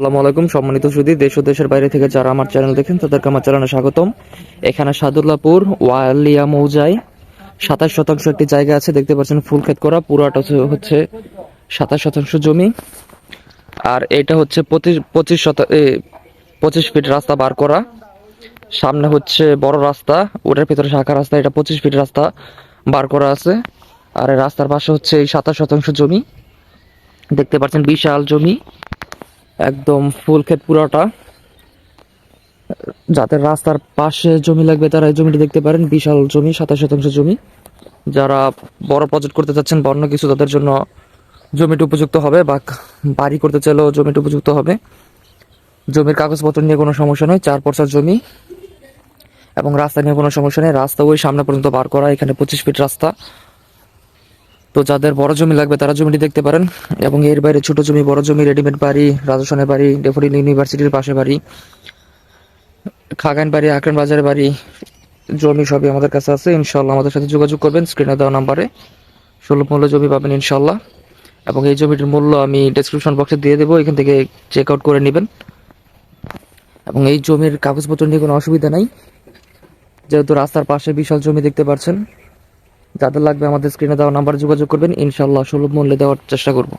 আসসালামু আলাইকুম সম্মানিত সুধী, দেশ ও দেশের বাইরে থেকে যারা আমার চ্যানেল দেখেন তাদেরকে আমার চ্যানেলে স্বাগতম। এখানে সাদুল্লাপুর ওয়ালিয়া মৌজায় 27% একটি জায়গা আছে, দেখতে পাচ্ছেন ফুল ক্ষেত করা। পুরাটা হচ্ছে 27% জমি। আর এটা হচ্ছে 25 ফিট রাস্তা বার করা। সামনে হচ্ছে বড় রাস্তা, ওটার ভিতরে শাখা রাস্তা। এটা 25 ফিট রাস্তা বার করা আছে। আর এই রাস্তার পাশে হচ্ছে এই 27% জমি, দেখতে পাচ্ছেন বিশাল জমি, একদম ফুল ক্ষেত পুরাটা। যাদের রাস্তার পাশে জমি লাগবে তারা এই জমিটি দেখতে পারেন, বিশাল জমি, 27% জমি। যারা বড় প্রজেক্ট করতে চাচ্ছেন বা অন্য কিছু, তাদের জন্য জমিটি উপযুক্ত হবে, বা বাড়ি করতে চাইলেও জমিটি উপযুক্ত হবে। জমির কাগজপত্র নিয়ে কোনো সমস্যা নয়, 4 পর্চার জমি, এবং রাস্তা নিয়ে কোনো সমস্যা নেই। রাস্তা ওই সামনে পর্যন্ত বার করা, এখানে 25 ফিট রাস্তা। তো যাদের বড় জমি লাগবে তারা জমিটি দেখতে পারেন। এবং এর বাইরে ছোট জমি, বড় জমি, রেডিমেড বাড়ি, রাজস্থানের বাড়ি, ডেফোডিল ইউনিভার্সিটির পাশে বাড়ি, খাগান বাড়ি, আকরাম বাজারের বাড়ি, জমি সবই আমাদের কাছে আছে। ইনশাল্লাহ আমাদের সাথে যোগাযোগ করবেন, স্ক্রিনে দেওয়া নাম্বারে সুলভ মূল্য জমি পাবেন ইনশাল্লাহ। এবং এই জমিটির মূল্য আমি ডেসক্রিপশন বক্সে দিয়ে দেবো, এখান থেকে চেক আউট করে নেবেন। এবং এই জমির কাগজপত্র নিয়ে কোনো অসুবিধা নাই, যেহেতু রাস্তার পাশে বিশাল জমি দেখতে পাচ্ছেন। যাদের লাগবে আমাদের স্ক্রিনে দেওয়া নাম্বারে যোগাযোগ করবেন, ইনশাল্লাহ সুলভ মূল্যে দেওয়ার চেষ্টা করব।